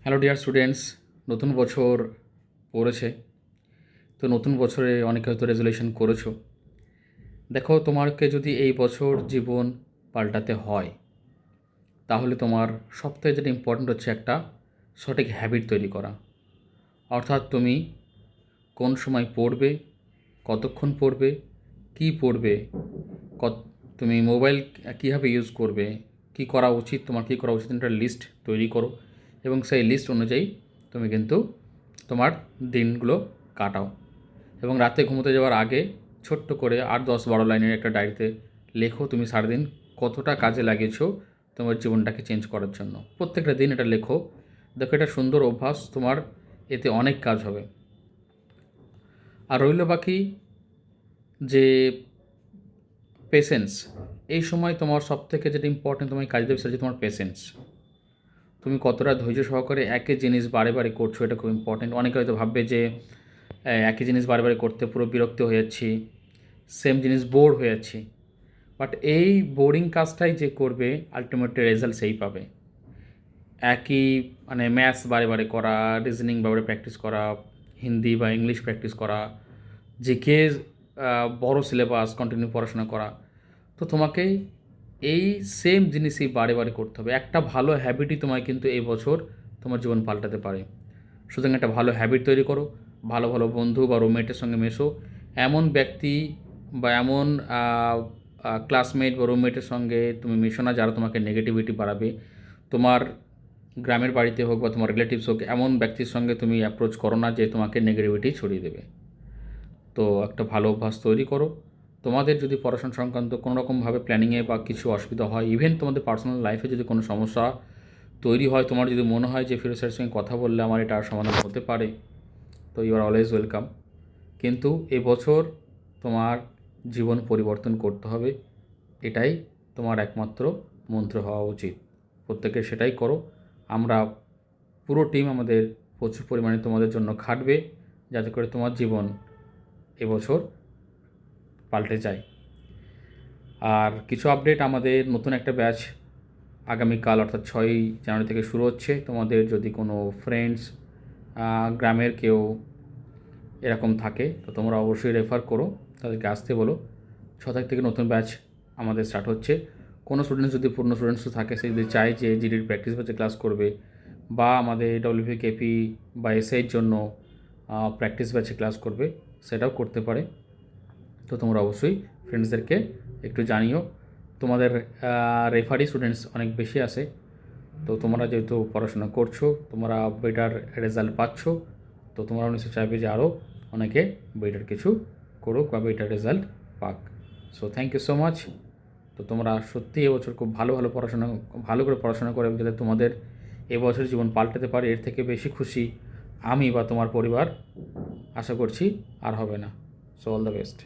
Hello dear students, নতুন বছর পড়েছে। তো নতুন বছরে অনেকে হয়তো রেজুলেশন করেছো। দেখো, তোমাকে যদি এই বছর জীবন পাল্টাতে হয়, তাহলে তোমার সবথেকে যেটা ইম্পর্ট্যান্ট হচ্ছে একটা সঠিক হ্যাবিট তৈরি করা। অর্থাৎ তুমি কোন সময় পড়বে, কতক্ষণ পড়বে, কী পড়বে, কত তুমি মোবাইল কীভাবে ইউজ করবে, কী করা উচিত, তোমার কী করা উচিত, একটা লিস্ট তৈরি করো এবং সেই লিস্ট অনুযায়ী তুমি কিন্তু তোমার দিনগুলো কাটাও। এবং রাতে ঘুমোতে যাওয়ার আগে ছোট্ট করে 8, 10, 12 লাইনের একটা ডায়েরিতে লেখো তুমি সারাদিন কতটা কাজে লাগিয়েছো তোমার জীবনটাকে চেঞ্জ করার জন্য। প্রত্যেকটা দিন এটা লেখো। দেখো, এটা সুন্দর অভ্যাস, তোমার এতে অনেক কাজ হবে। আর রইল বাকি যে পেশেন্স, এই সময় তোমার সবথেকে যেটা ইম্পর্টেন্ট তোমার কাজ দেবে সেটা হচ্ছে তোমার পেশেন্স। তুমি কতটা ধৈর্য সহকারে একই জিনিস বারে বারে করছো, এটা খুব ইম্পর্টেন্ট। অনেকে হয়তো ভাববে যে একই জিনিস বারে বারে করতে পুরো বিরক্ত হয়ে যাচ্ছি, সেম জিনিস বোর হয়ে যাচ্ছি। বাট এই বোরিং কাজটাই যে করবে আলটিমেটলি রেজাল্ট সেই পাবে। একই ম্যাথস বারে বারে করা, রিজনিং বারে প্র্যাকটিস করা, হিন্দি বা ইংলিশ প্র্যাকটিস করা, জিকে বড় সিলেবাস কন্টিনিউ পড়াশোনা করা, তো তোমাকে এই সেম জিনিসই বারে বারে করতে হবে। একটা ভালো হ্যাবিটই তোমায় কিন্তু এই বছর তোমার জীবন পাল্টাতে পারে। সুতরাং একটা ভালো হ্যাবিট তৈরি করো, ভালো ভালো বন্ধু বা রুমমেটের সঙ্গে মেশো। এমন ব্যক্তি বা এমন ক্লাসমেট বা রুমমেটের সঙ্গে তুমি মেশো না যারা তোমাকে নেগেটিভিটি বাড়াবে। তোমার গ্রামের বাড়িতে হোক বা তোমার রিলেটিভস হোক, এমন ব্যক্তির সঙ্গে তুমি অ্যাপ্রোচ করো না যে তোমাকে নেগেটিভিটি ছড়িয়ে দেবে। তো একটা ভালো অভ্যাস তৈরি করো। তোমাদের যদি পড়াশোনা সংক্রান্ত কোনো রকমভাবে প্ল্যানিংয়ে বা কিছু অসুবিধা হয়, ইভেন তোমাদের পার্সোনাল লাইফে যদি কোনো সমস্যা তৈরি হয়, তোমার যদি মনে হয় যে ফিরোজ স্যারের সঙ্গে কথা বললে আমার এটা সমাধান হতে পারে, তো ইউ আর অলওয়েজ ওয়েলকাম। কিন্তু এবছর তোমার জীবন পরিবর্তন করতে হবে, এটাই তোমার একমাত্র মন্ত্র হওয়া উচিত। প্রত্যেকে সেটাই করো। আমরা পুরো টিম আমাদের প্রচুর পরিমাণে তোমাদের জন্য খাটবে, যাতে করে তোমার জীবন এবছর পাল্টে যায়। আর কিছু আপডেট, আমাদের নতুন একটা ব্যাচ আগামীকাল অর্থাৎ 6 জানুয়ারি থেকে শুরু হচ্ছে। তোমাদের যদি কোনো ফ্রেন্ডস গ্রামের কেউ এরকম থাকে, তো তোমরা অবশ্যই রেফার করো, তাদেরকে আসতে বলো। 6 তারিখ থেকে নতুন ব্যাচ আমাদের স্টার্ট হচ্ছে। কোনো স্টুডেন্টস যদি পুরনো স্টুডেন্টসও থাকে, সে যদি চায় যে জিডির প্র্যাকটিস ব্যাচে ক্লাস করবে বা আমাদের ডব্লিউপিকেপি বা এসআইয়ের জন্য প্র্যাকটিস ব্যাচে ক্লাস করবে, সেটাও করতে পারে। তো তোমরা অবশ্যই ফ্রেন্ডসদেরকে একটু জানিও। তোমাদের রেফারি স্টুডেন্টস অনেক বেশি আসে, তো তোমরা যেহেতু পড়াশোনা করছো, তোমরা বেটার রেজাল্ট পাচ্ছ, তো তোমরা নিশ্চয়ই চাইবে যে আরও অনেকে বেটার কিছু করুক বা বেটার রেজাল্ট পাক। So thank you so much. তো তোমরা সত্যিই এবছর খুব ভালো ভালো করে পড়াশোনা করে যাতে তোমাদের এবছর জীবন পাল্টাতে পারে, এর থেকে বেশি খুশি আমি বা তোমার পরিবার আশা করছি আর হবে না। So all the best.